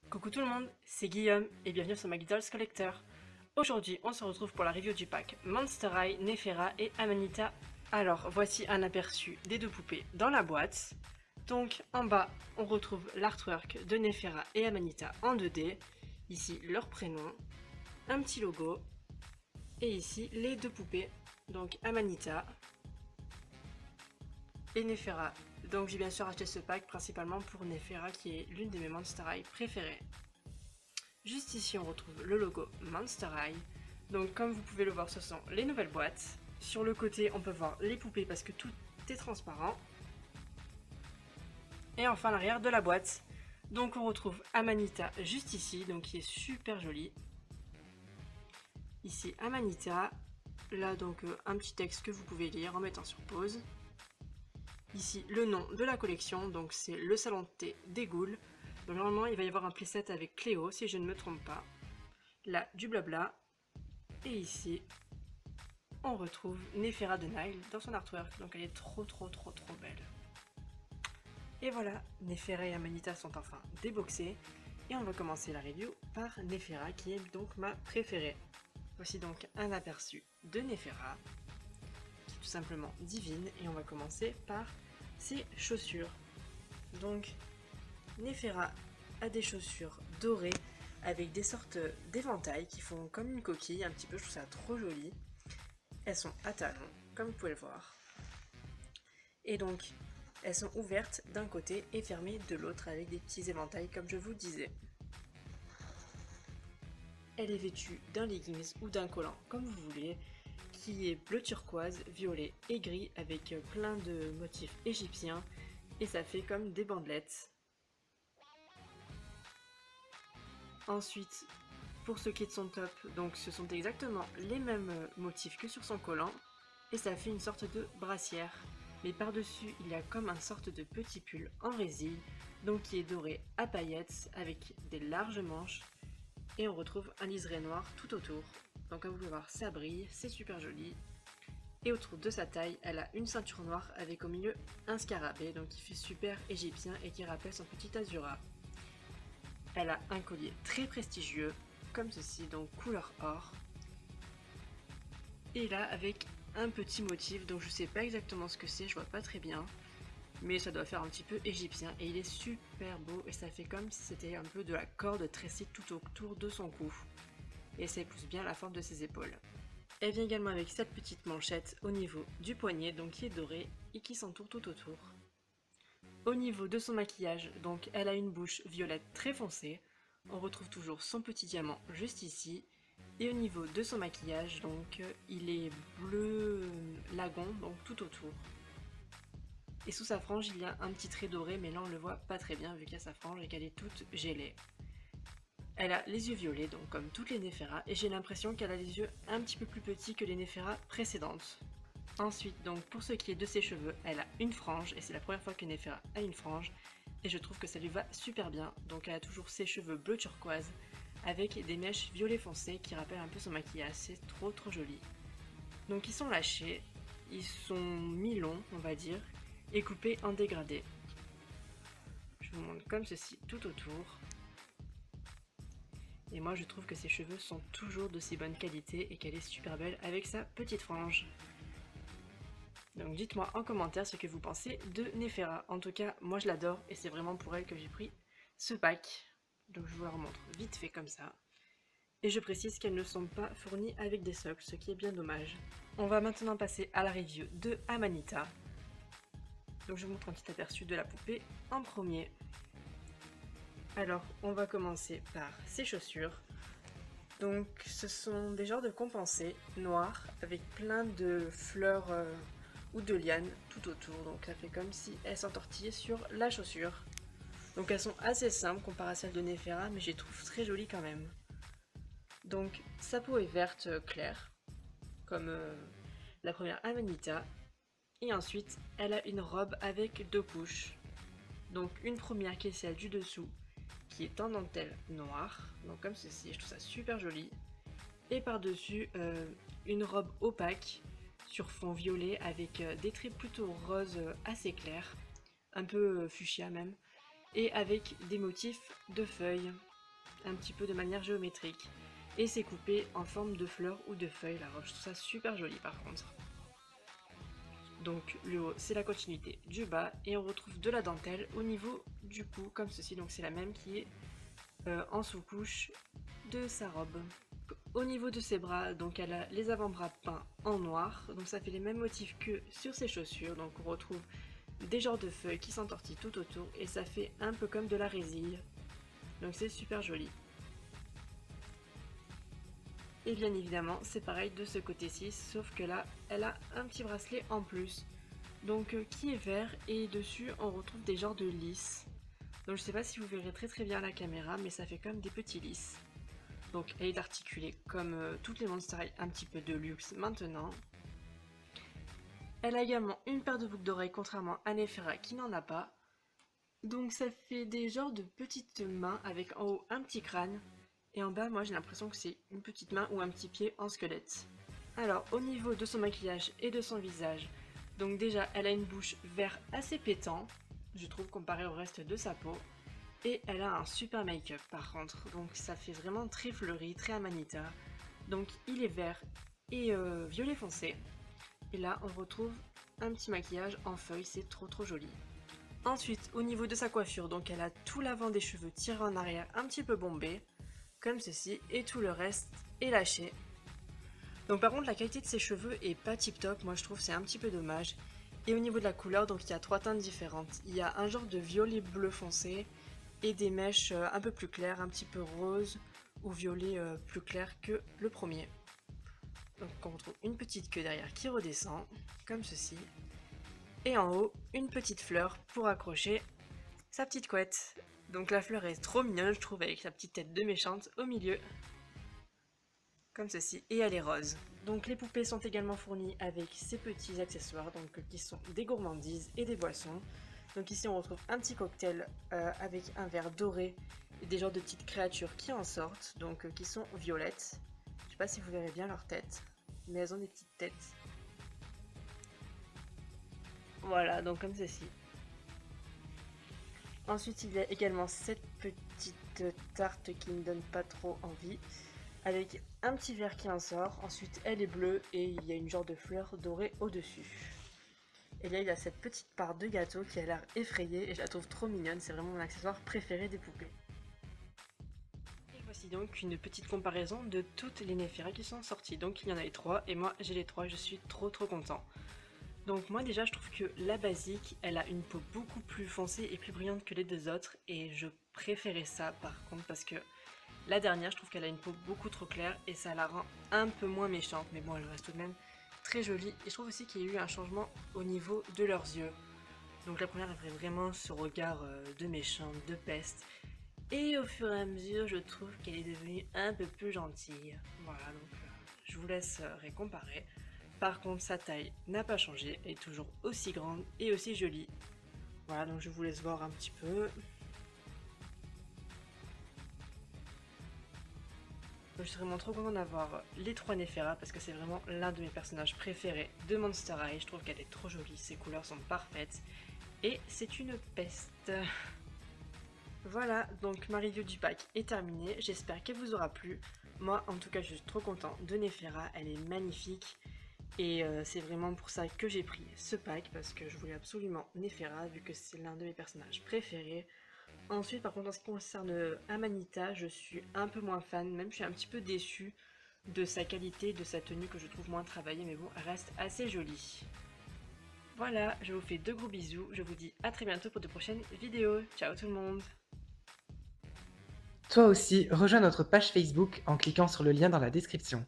Coucou tout le monde, c'est Guillaume et bienvenue sur Magic Dolls Collector. Aujourd'hui, on se retrouve pour la review du pack Monster High, Nefera et Amanita. Alors, voici un aperçu des deux poupées dans la boîte. Donc, en bas, on retrouve l'artwork de Nefera et Amanita en 2D. Ici, leur prénom, un petit logo. Et ici, les deux poupées, donc Amanita et Nefera. Donc, j'ai bien sûr acheté ce pack principalement pour Nefera qui est l'une de mes Monster High préférées. Juste ici, on retrouve le logo Monster High. Donc comme vous pouvez le voir, ce sont les nouvelles boîtes. Sur le côté, on peut voir les poupées parce que tout est transparent. Et enfin l'arrière de la boîte. Donc on retrouve Amanita juste ici, donc qui est super jolie. Ici Amanita. Là donc un petit texte que vous pouvez lire en mettant sur pause. Ici le nom de la collection, donc c'est le salon de thé des ghouls. Donc normalement il va y avoir un playset avec Cléo si je ne me trompe pas. Là du blabla. Et ici, on retrouve Nefera de Nile dans son artwork, donc elle est trop belle. Et voilà, Nefera et Amanita sont enfin déboxés, et on va commencer la review par Nefera, qui est donc ma préférée. Voici donc un aperçu de Nefera, qui est tout simplement divine, et on va commencer par ses chaussures. Donc, Nefera a des chaussures dorées, avec des sortes d'éventails qui font comme une coquille, un petit peu, je trouve ça trop joli. Elles sont à talons, comme vous pouvez le voir. Et donc, elles sont ouvertes d'un côté et fermées de l'autre avec des petits éventails, comme je vous disais. Elle est vêtue d'un leggings ou d'un collant, comme vous voulez, qui est bleu turquoise, violet et gris avec plein de motifs égyptiens. Et ça fait comme des bandelettes. Ensuite, pour ce qui est de son top, donc ce sont exactement les mêmes motifs que sur son collant, et ça fait une sorte de brassière. Mais par-dessus, il y a comme un sorte de petit pull en résille, donc qui est doré à paillettes avec des larges manches, et on retrouve un liseré noir tout autour. Donc comme vous pouvez voir, ça brille, c'est super joli. Et autour de sa taille, elle a une ceinture noire avec au milieu un scarabée, donc qui fait super égyptien et qui rappelle son petit azura. Elle a un collier très prestigieux, comme ceci, donc couleur or. Et là, avec un petit motif, donc je sais pas exactement ce que c'est, je vois pas très bien. Mais ça doit faire un petit peu égyptien, et il est super beau, et ça fait comme si c'était un peu de la corde tressée tout autour de son cou. Et ça épouse bien la forme de ses épaules. Elle vient également avec cette petite manchette au niveau du poignet, donc qui est dorée, et qui s'entoure tout autour. Au niveau de son maquillage, donc elle a une bouche violette très foncée. On retrouve toujours son petit diamant juste ici. Et au niveau de son maquillage, donc il est bleu lagon, donc tout autour. Et sous sa frange, il y a un petit trait doré, mais là on le voit pas très bien vu qu'il y a sa frange et qu'elle est toute gelée. Elle a les yeux violets, donc comme toutes les Nefera, et j'ai l'impression qu'elle a les yeux un petit peu plus petits que les Nefera précédentes. Ensuite, donc pour ce qui est de ses cheveux, elle a une frange, et c'est la première fois que Nefera a une frange, et je trouve que ça lui va super bien. Donc elle a toujours ses cheveux bleu turquoise, avec des mèches violet foncé qui rappellent un peu son maquillage, c'est trop joli. Donc ils sont lâchés, ils sont mi-longs on va dire, et coupés en dégradé. Je vous montre comme ceci tout autour. Et moi je trouve que ses cheveux sont toujours de si bonne qualité et qu'elle est super belle avec sa petite frange. Donc dites-moi en commentaire ce que vous pensez de Nefera. En tout cas, moi je l'adore et c'est vraiment pour elle que j'ai pris ce pack. Donc je vous la remontre vite fait comme ça. Et je précise qu'elles ne sont pas fournies avec des socles, ce qui est bien dommage. On va maintenant passer à la review de Amanita. Donc je vous montre un petit aperçu de la poupée en premier. Alors on va commencer par ses chaussures. Donc ce sont des genres de compensés noirs avec plein de fleurs ou de lianes tout autour. Donc ça fait comme si elles s'entortillaient sur la chaussure. Donc elles sont assez simples comparées à celles de Nefera, mais je les trouve très jolies quand même. Donc sa peau est verte claire, comme la première Amanita. Et ensuite, elle a une robe avec deux couches. Donc une première qui est celle du dessous, qui est en dentelle noire, donc comme ceci, je trouve ça super joli. Et par-dessus, une robe opaque sur fond violet avec des traits plutôt roses assez clairs, un peu fuchsia même, et avec des motifs de feuilles. un petit peu de manière géométrique. Et c'est coupé en forme de fleurs ou de feuilles, la roche. Je trouve ça super joli par contre. Donc le haut, c'est la continuité du bas et on retrouve de la dentelle au niveau du cou, comme ceci. Donc c'est la même qui est en sous-couche de sa robe. Au niveau de ses bras, donc elle a les avant-bras peints en noir, donc ça fait les mêmes motifs que sur ses chaussures. Donc on retrouve des genres de feuilles qui s'entortillent tout autour et ça fait un peu comme de la résille. Donc c'est super joli. Et bien évidemment, c'est pareil de ce côté-ci, sauf que là, elle a un petit bracelet en plus. Donc qui est vert et dessus on retrouve des genres de lys. Donc je sais pas si vous verrez très bien à la caméra, mais ça fait comme des petits lys. Donc elle est articulée comme toutes les Monster High, un petit peu de luxe maintenant. Elle a également une paire de boucles d'oreilles, contrairement à Nefera qui n'en a pas. Donc ça fait des genres de petites mains avec en haut un petit crâne. Et en bas, moi j'ai l'impression que c'est une petite main ou un petit pied en squelette. Alors au niveau de son maquillage et de son visage, donc déjà elle a une bouche vert assez pétant, je trouve comparé au reste de sa peau. Et elle a un super make-up par contre, donc ça fait vraiment très fleuri, très Amanita. Donc il est vert et violet foncé. Et là on retrouve un petit maquillage en feuilles, c'est trop joli. Ensuite au niveau de sa coiffure, donc elle a tout l'avant des cheveux tiré en arrière, un petit peu bombé, comme ceci, et tout le reste est lâché. Donc par contre la qualité de ses cheveux est pas tip top, moi je trouve c'est un petit peu dommage. Et au niveau de la couleur, donc il y a 3 teintes différentes. Il y a un genre de violet bleu foncé et des mèches un peu plus claires, un petit peu rose ou violet plus clair que le premier. Donc on retrouve une petite queue derrière qui redescend, comme ceci. Et en haut, une petite fleur pour accrocher sa petite couette. Donc la fleur est trop mignonne je trouve, avec sa petite tête de méchante au milieu. Comme ceci, et elle est rose. Donc les poupées sont également fournies avec ces petits accessoires donc, qui sont des gourmandises et des boissons. Donc ici on retrouve un petit cocktail avec un verre doré et des genres de petites créatures qui en sortent, donc qui sont violettes. Je sais pas si vous verrez bien leur tête, mais elles ont des petites têtes. Voilà, donc comme ceci. Ensuite il y a également cette petite tarte qui ne donne pas trop envie, avec un petit verre qui en sort. Ensuite elle est bleue et il y a une genre de fleur dorée au dessus. Et là il y a cette petite part de gâteau qui a l'air effrayée et je la trouve trop mignonne, c'est vraiment mon accessoire préféré des poupées. Et voici donc une petite comparaison de toutes les Nefera qui sont sorties. Donc il y en a les 3 et moi j'ai les 3 et je suis trop content. Donc moi déjà je trouve que la basique elle a une peau beaucoup plus foncée et plus brillante que les deux autres et je préférais ça par contre parce que la dernière je trouve qu'elle a une peau beaucoup trop claire et ça la rend un peu moins méchante, mais bon elle reste tout de même très jolie. Et je trouve aussi qu'il y a eu un changement au niveau de leurs yeux. Donc la première avait vraiment ce regard de méchante, de peste, et au fur et à mesure je trouve qu'elle est devenue un peu plus gentille. Voilà, donc je vous laisserai comparer. Par contre sa taille n'a pas changé, elle est toujours aussi grande et aussi jolie. Voilà, donc je vous laisse voir un petit peu. Je suis vraiment trop contente d'avoir les 3 Nefera parce que c'est vraiment l'un de mes personnages préférés de Monster High. Je trouve qu'elle est trop jolie, ses couleurs sont parfaites et c'est une peste. Voilà, donc ma review du pack est terminée, j'espère qu'elle vous aura plu. Moi en tout cas je suis trop content de Nefera, elle est magnifique. Et c'est vraiment pour ça que j'ai pris ce pack, parce que je voulais absolument Nefera, vu que c'est l'un de mes personnages préférés. Ensuite, par contre, en ce qui concerne Amanita, je suis un peu moins fan, même je suis un petit peu déçue de sa qualité, de sa tenue que je trouve moins travaillée, mais bon, elle reste assez jolie. Voilà, je vous fais de gros bisous, je vous dis à très bientôt pour de prochaines vidéos. Ciao tout le monde! Toi aussi, rejoins notre page Facebook en cliquant sur le lien dans la description.